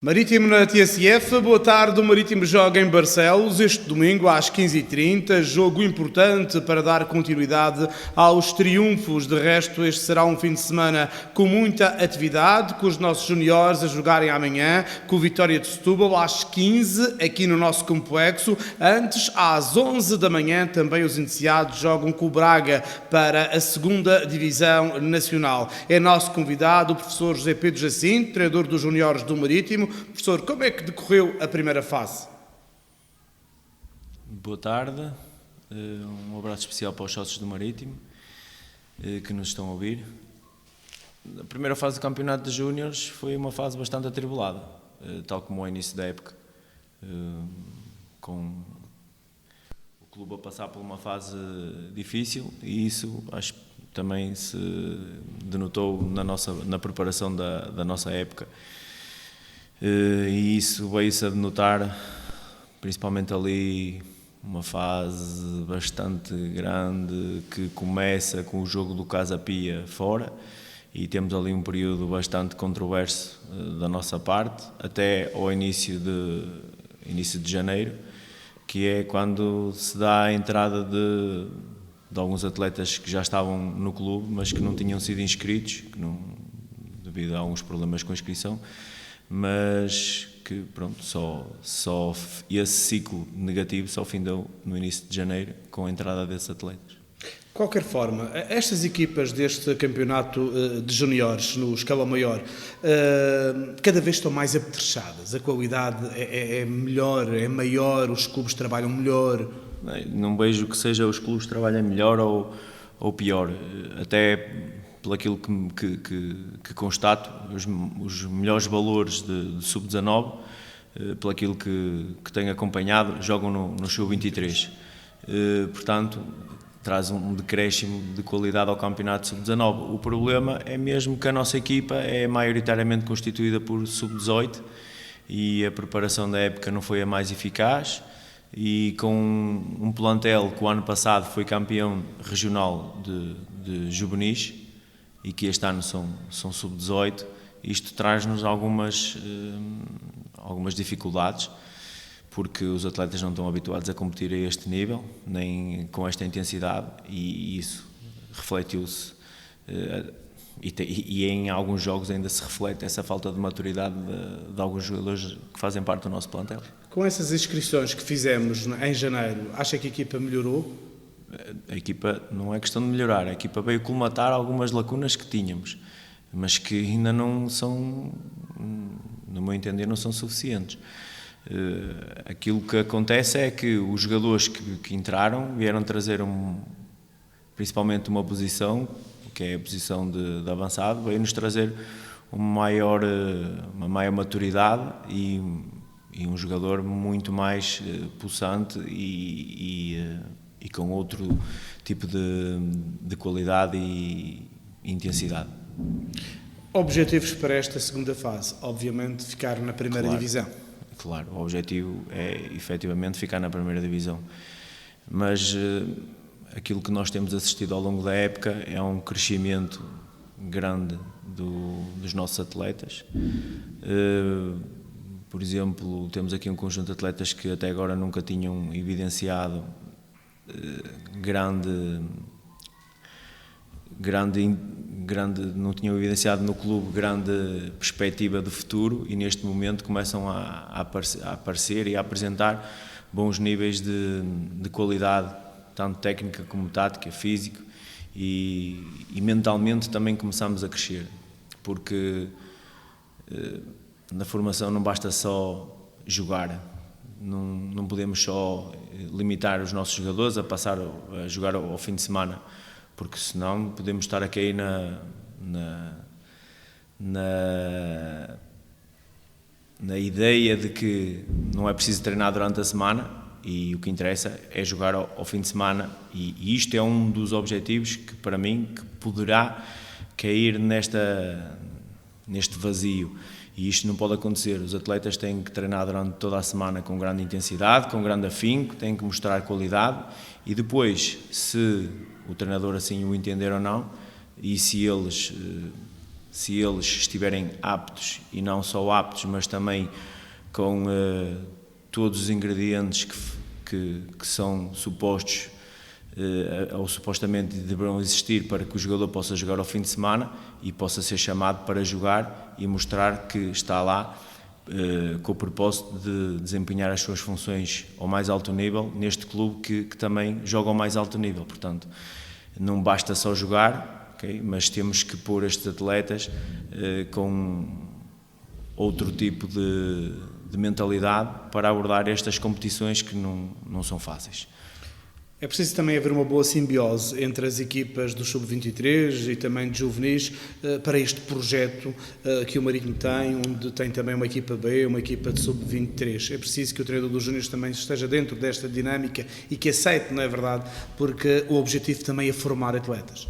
Marítimo na TSF, boa tarde. O Marítimo joga em Barcelos este domingo às 15h30, jogo importante para dar continuidade aos triunfos. De resto, este será um fim de semana com muita atividade, com os nossos juniores a jogarem amanhã, com o Vitória de Setúbal às 15 aqui no nosso complexo. Antes, às 11 da manhã, também os iniciados jogam com o Braga para a 2ª Divisão Nacional. É nosso convidado o professor José Pedro Jacinto, treinador dos juniores do Marítimo. Professor, como é que decorreu a primeira fase? Boa tarde, um abraço especial para os sócios do Marítimo que nos estão a ouvir. A primeira fase do campeonato de júniores foi uma fase bastante atribulada, tal como ao início da época, com o clube a passar por uma fase difícil, e isso acho que também se denotou na preparação da nossa época. E isso veio-se a denotar principalmente ali uma fase bastante grande que começa com o jogo do Casa Pia fora, e temos ali um período bastante controverso da nossa parte até ao início de janeiro, que é quando se dá a entrada de alguns atletas que já estavam no clube mas que não tinham sido inscritos, devido a alguns problemas com a inscrição, mas que pronto, só esse ciclo negativo só findou no início de janeiro com a entrada desses atletas. De qualquer forma, estas equipas deste campeonato de juniores no escalão maior cada vez estão mais apetrechadas, a qualidade é melhor, é maior, os clubes trabalham melhor. Não vejo que seja os clubes trabalhem melhor ou pior, até pelo aquilo que constato, os melhores valores de sub-19, pelo aquilo que tenho acompanhado, jogam no sub-23. Portanto, traz um decréscimo de qualidade ao campeonato sub-19. O problema é mesmo que a nossa equipa é maioritariamente constituída por sub-18 e a preparação da época não foi a mais eficaz, e com um plantel que o ano passado foi campeão regional de juvenis e que este ano são sub-18, isto traz-nos algumas dificuldades, porque os atletas não estão habituados a competir a este nível, nem com esta intensidade, e isso refletiu-se, e em alguns jogos ainda se reflete essa falta de maturidade de alguns jogadores que fazem parte do nosso plantel. Com essas inscrições que fizemos em janeiro, acha que a equipa melhorou? A equipa não é questão de melhorar, a equipa veio colmatar algumas lacunas que tínhamos, mas que ainda não são, no meu entender, não são suficientes. Aquilo que acontece é que os jogadores que entraram vieram trazer principalmente uma posição, que é a posição de avançado, veio-nos trazer uma maior maturidade e um jogador muito mais pulsante e com outro tipo de qualidade e intensidade. Objetivos para esta segunda fase? Obviamente ficar na primeira divisão. Claro, o objetivo é efetivamente ficar na primeira divisão, mas aquilo que nós temos assistido ao longo da época é um crescimento grande dos nossos atletas. Por exemplo, temos aqui um conjunto de atletas que até agora nunca tinham evidenciado não tinham evidenciado no clube grande perspectiva de futuro, e neste momento começam a aparecer e a apresentar bons níveis de qualidade, tanto técnica como tática, físico, e mentalmente também começamos a crescer, porque na formação não basta só jogar, não podemos só limitar os nossos jogadores a passar a jogar ao fim de semana, porque senão podemos estar a cair na ideia de que não é preciso treinar durante a semana e o que interessa é jogar ao fim de semana, e isto é um dos objetivos que, para mim, que poderá cair neste vazio. E isto não pode acontecer. Os atletas têm que treinar durante toda a semana com grande intensidade, com grande afinco, têm que mostrar qualidade, e depois, se o treinador assim o entender ou não, e se eles se eles estiverem aptos, e não só aptos, mas também com todos os ingredientes que são supostos ou supostamente deverão existir para que o jogador possa jogar ao fim de semana e possa ser chamado para jogar e mostrar que está lá com o propósito de desempenhar as suas funções ao mais alto nível, neste clube que também joga ao mais alto nível. Portanto, não basta só jogar, okay? Mas temos que pôr estes atletas com outro tipo de mentalidade para abordar estas competições que não são fáceis. É preciso também haver uma boa simbiose entre as equipas do Sub-23 e também de juvenis para este projeto que o Marítimo tem, onde tem também uma equipa B, uma equipa de Sub-23. É preciso que o treinador dos júniores também esteja dentro desta dinâmica e que aceite, não é verdade? Porque o objetivo também é formar atletas.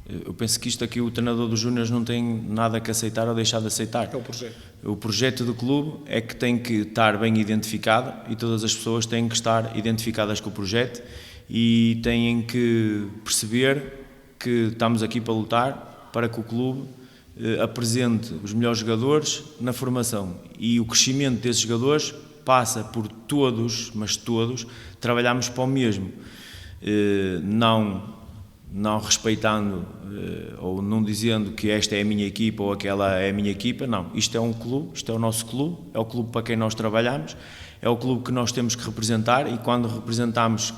Eu penso que isto aqui, o treinador dos júniores não tem nada que aceitar ou deixar de aceitar. É o projeto. O projeto do clube é que tem que estar bem identificado e todas as pessoas têm que estar identificadas com o projeto e têm que perceber que estamos aqui para lutar para que o clube apresente os melhores jogadores na formação. E o crescimento desses jogadores passa por todos, mas todos, trabalharmos para o mesmo. Não respeitando ou não dizendo que esta é a minha equipa ou aquela é a minha equipa, não. Isto é um clube, isto é o nosso clube, é o clube para quem nós trabalhamos, é o clube que nós temos que representar e quando representamos,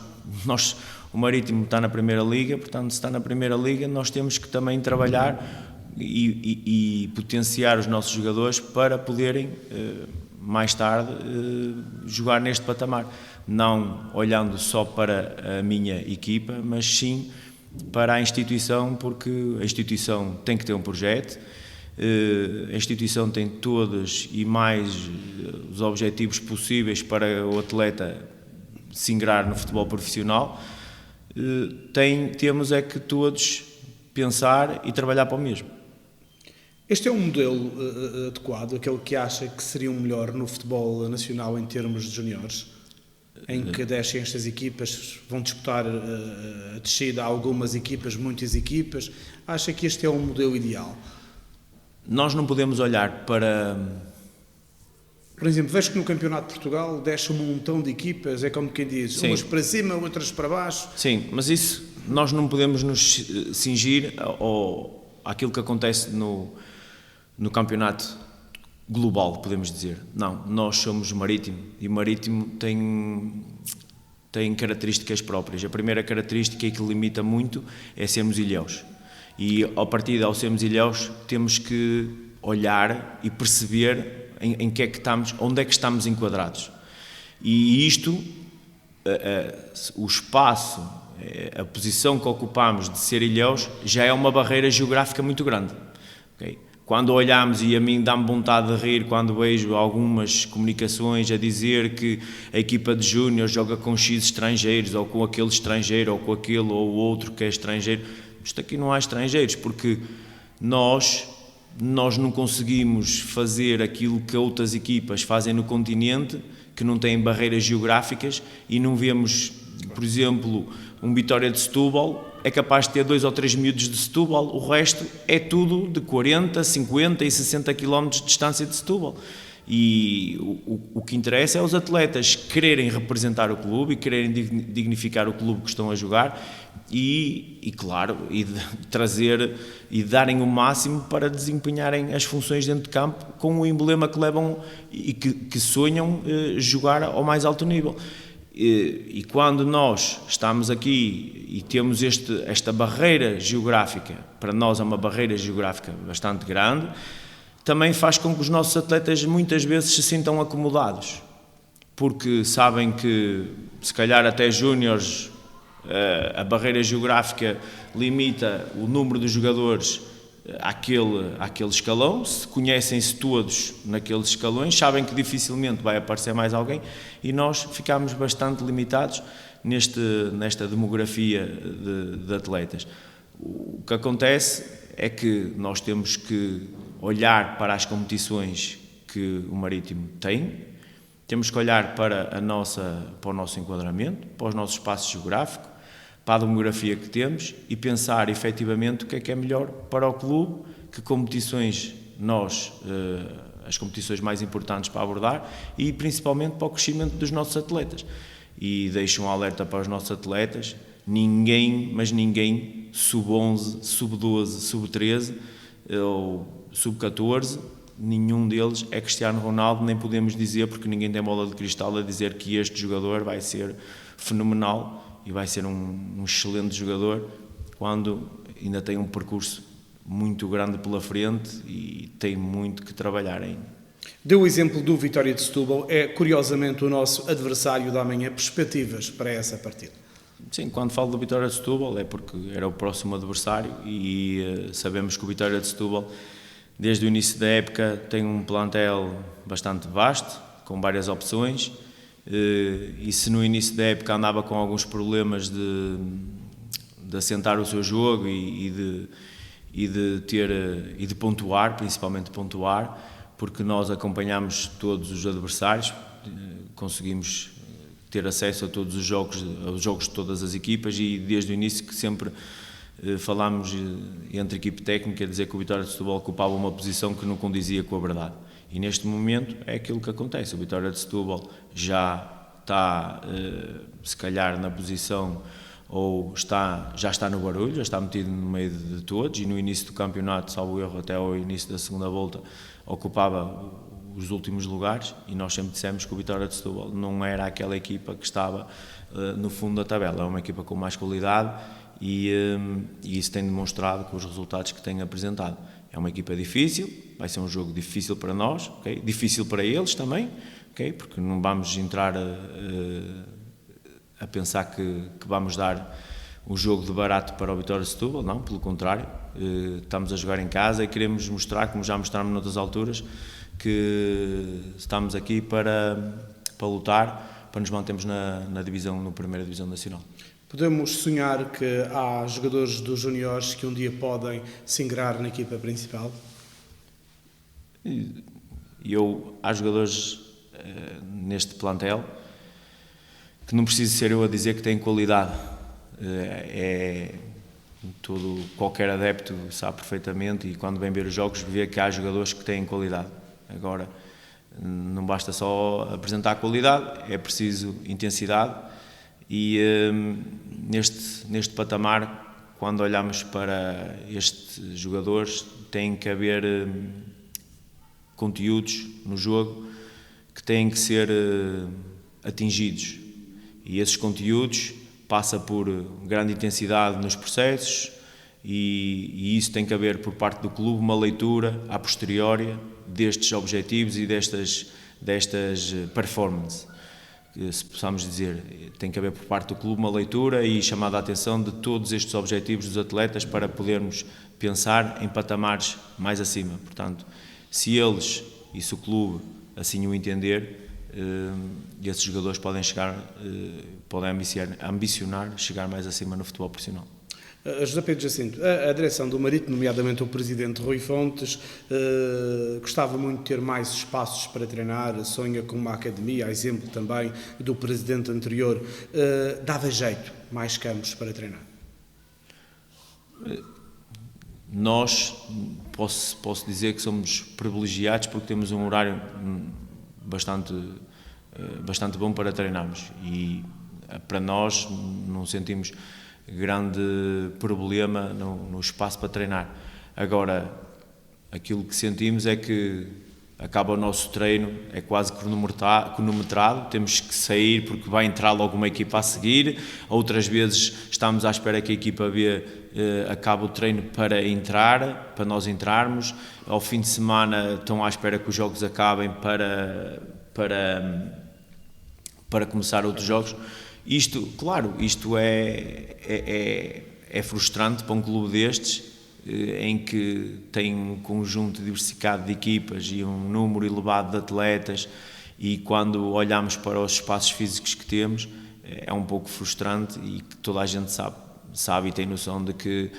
o Marítimo está na Primeira Liga, portanto, se está na Primeira Liga, nós temos que também trabalhar e potenciar os nossos jogadores para poderem, mais tarde, jogar neste patamar. Não olhando só para a minha equipa, mas sim para a instituição, porque a instituição tem que ter um projeto, a instituição tem todos e mais os objetivos possíveis para o atleta se ingrar no futebol profissional. Temos é que todos pensar e trabalhar para o mesmo. Este é um modelo adequado, aquele que acha que seria o melhor no futebol nacional em termos de juniores? Em que descem estas equipas, vão disputar a descida algumas equipas, muitas equipas. Acha que este é o modelo ideal? Nós não podemos olhar para... Por exemplo, vejo que no Campeonato de Portugal desce um montão de equipas, é como quem diz, Sim. Umas para cima, outras para baixo. Sim, mas isso nós não podemos nos cingir àquilo que acontece no campeonato global, podemos dizer. Não, nós somos Marítimo e o Marítimo tem características próprias. A primeira característica que limita muito é sermos ilhéus. E a partir de ao sermos ilhéus temos que olhar e perceber em que é que estamos, onde é que estamos enquadrados. E isto, o espaço, a posição que ocupamos de ser ilhéus já é uma barreira geográfica muito grande. Okay? Quando olhamos, e a mim dá-me vontade de rir quando vejo algumas comunicações a dizer que a equipa de júnior joga com X estrangeiros, ou com aquele estrangeiro, ou com aquele ou outro que é estrangeiro. Isto aqui não há estrangeiros, porque nós não conseguimos fazer aquilo que outras equipas fazem no continente, que não têm barreiras geográficas, e não vemos, por exemplo, um Vitória de Setúbal, é capaz de ter 2 ou 3 miúdos de Setúbal, o resto é tudo de 40, 50 e 60 km de distância de Setúbal. E o que interessa é os atletas quererem representar o clube e quererem dignificar o clube que estão a jogar e claro, trazer e darem o máximo para desempenharem as funções dentro de campo com o emblema que levam e que sonham jogar ao mais alto nível. E quando nós estamos aqui e temos esta barreira geográfica, para nós é uma barreira geográfica bastante grande, também faz com que os nossos atletas muitas vezes se sintam acomodados, porque sabem que se calhar até júniores a barreira geográfica limita o número de jogadores àquele escalão, se conhecem-se todos naqueles escalões, sabem que dificilmente vai aparecer mais alguém e nós ficamos bastante limitados nesta demografia de atletas. O que acontece é que nós temos que olhar para as competições que o Marítimo tem, temos que olhar para o nosso enquadramento, para o nosso espaço geográfico, para a demografia que temos e pensar efetivamente o que é melhor para o clube, que competições as competições mais importantes para abordar e principalmente para o crescimento dos nossos atletas. E deixo um alerta para os nossos atletas: ninguém, mas ninguém, sub-11, sub-12, sub-13 ou sub-14, nenhum deles é Cristiano Ronaldo, nem podemos dizer, porque ninguém tem bola de cristal, a dizer que este jogador vai ser fenomenal e vai ser um excelente jogador, quando ainda tem um percurso muito grande pela frente e tem muito que trabalhar ainda. Deu o exemplo do Vitória de Setúbal, é curiosamente o nosso adversário da manhã. Perspectivas para essa partida? Sim, quando falo do Vitória de Setúbal é porque era o próximo adversário e sabemos que o Vitória de Setúbal, desde o início da época, tem um plantel bastante vasto, com várias opções, e se no início da época andava com alguns problemas de assentar o seu jogo e de pontuar, principalmente pontuar, porque nós acompanhamos todos os adversários, conseguimos ter acesso a todos os jogos, aos jogos de todas as equipas, e desde o início que sempre falámos entre a equipe técnica, a dizer que o Vitória de Setúbal ocupava uma posição que não condizia com a verdade. E neste momento é aquilo que acontece. O Vitória de Setúbal já está, se calhar, na posição, ou já está no barulho, já está metido no meio de todos, e no início do campeonato, salvo erro, até ao início da segunda volta, ocupava os últimos lugares, e nós sempre dissemos que o Vitória de Setúbal não era aquela equipa que estava no fundo da tabela, é uma equipa com mais qualidade, e isso tem demonstrado com os resultados que tem apresentado. É uma equipa difícil, vai ser um jogo difícil para nós, okay? Difícil para eles também, okay? Porque não vamos entrar a pensar que vamos dar um jogo de barato para o Vitória de Setúbal, não, pelo contrário, estamos a jogar em casa e queremos mostrar, como já mostramos noutras alturas, que estamos aqui para lutar, para nos mantermos na primeira divisão nacional. Podemos sonhar que há jogadores dos juniores que um dia podem se ingrar na equipa principal? Há jogadores neste plantel que não preciso ser eu a dizer que têm qualidade. Qualquer adepto sabe perfeitamente, e quando vem ver os jogos vê que há jogadores que têm qualidade. Agora, não basta só apresentar qualidade, é preciso intensidade, e neste patamar, quando olhamos para estes jogadores, tem que haver conteúdos no jogo que têm que ser atingidos, e esses conteúdos passa por grande intensidade nos processos, e isso tem que haver por parte do clube uma leitura a posteriori destes objetivos e destas performances, se possamos dizer. Tem que haver por parte do clube uma leitura e chamada a atenção de todos estes objetivos dos atletas para podermos pensar em patamares mais acima. Portanto, se eles e se o clube assim o entender, esses jogadores podem ambicionar chegar mais acima no futebol profissional. José Pedro Jacinto, a direção do Marítimo, nomeadamente o presidente Rui Fontes, gostava muito de ter mais espaços para treinar, sonha com uma academia, a exemplo também do presidente anterior. Dava jeito mais campos para treinar? Nós, posso dizer que somos privilegiados porque temos um horário bastante bom para treinarmos, e para nós não sentimos grande problema no espaço para treinar. Agora, aquilo que sentimos é que acaba o nosso treino, é quase cronometrado, temos que sair porque vai entrar logo uma equipa a seguir, outras vezes estamos à espera que a equipa B acabe o treino para entrar, para nós entrarmos, ao fim de semana estão à espera que os jogos acabem para começar outros jogos. Isto é frustrante para um clube destes, em que tem um conjunto diversificado de equipas e um número elevado de atletas, e quando olhamos para os espaços físicos que temos, é um pouco frustrante, e que toda a gente sabe e tem noção de que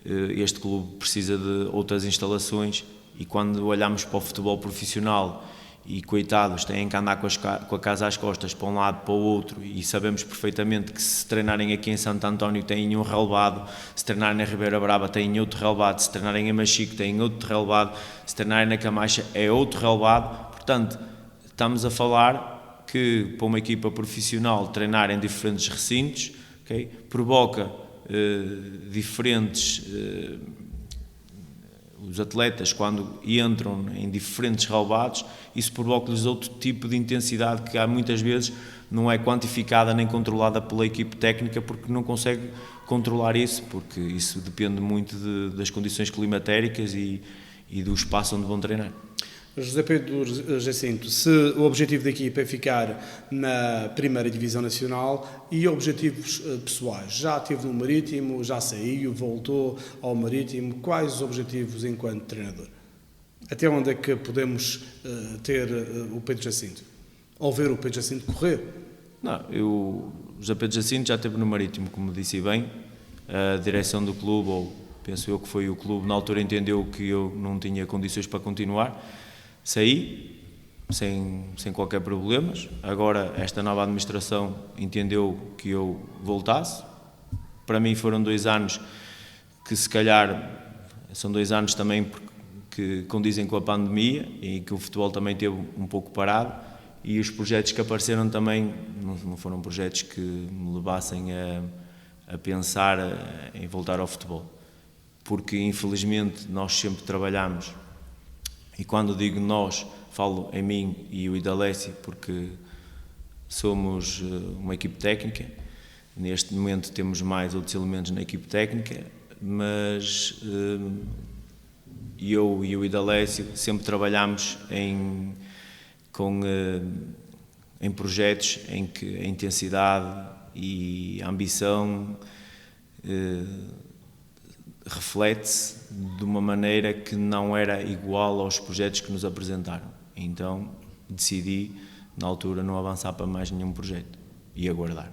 este clube precisa de outras instalações, e quando olhamos para o futebol profissional e coitados, têm que andar com a casa às costas para um lado, para o outro, e sabemos perfeitamente que se treinarem aqui em Santo António têm um relevado, se treinarem na Ribeira Brava têm outro relevado, se treinarem em Machico têm outro relevado, se treinarem na Camacha é outro relevado. Portanto, estamos a falar que para uma equipa profissional treinar em diferentes recintos, okay, provoca diferentes... os atletas, quando entram em diferentes relevados, isso provoca-lhes outro tipo de intensidade que há muitas vezes não é quantificada nem controlada pela equipe técnica, porque não consegue controlar isso, porque isso depende muito das condições climatéricas e do espaço onde vão treinar. José Pedro Jacinto, se o objetivo da equipa é ficar na primeira divisão nacional e objetivos pessoais, já esteve no Marítimo, já saiu, voltou ao Marítimo, quais os objetivos enquanto treinador? Até onde é que podemos ter o Pedro Jacinto? Ou ver o Pedro Jacinto correr? Não, o José Pedro Jacinto já esteve no Marítimo, como disse bem, a direção do clube, ou penso eu que foi o clube, na altura entendeu que eu não tinha condições para continuar. Saí, sem qualquer problemas. Agora, esta nova administração entendeu que eu voltasse. Para mim foram 2 anos que, se calhar, são 2 anos também que condizem com a pandemia e que o futebol também teve um pouco parado, e os projetos que apareceram também não foram projetos que me levassem a pensar em voltar ao futebol. Porque, infelizmente, nós sempre trabalhamos. E quando digo nós, falo em mim e o Idalécio, porque somos uma equipe técnica. Neste momento temos mais outros elementos na equipe técnica, mas eu e o Idalécio sempre trabalhamos em projetos em que a intensidade e a ambição reflete-se de uma maneira que não era igual aos projetos que nos apresentaram. Então decidi, na altura, não avançar para mais nenhum projeto e aguardar.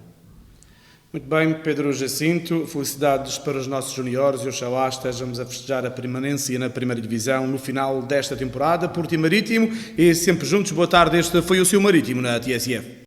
Muito bem, Pedro Jacinto, felicidades para os nossos juniores e oxalá estejamos a festejar a permanência na primeira divisão no final desta temporada. Porto e Marítimo, e sempre juntos. Boa tarde, este foi o seu Marítimo na TSF.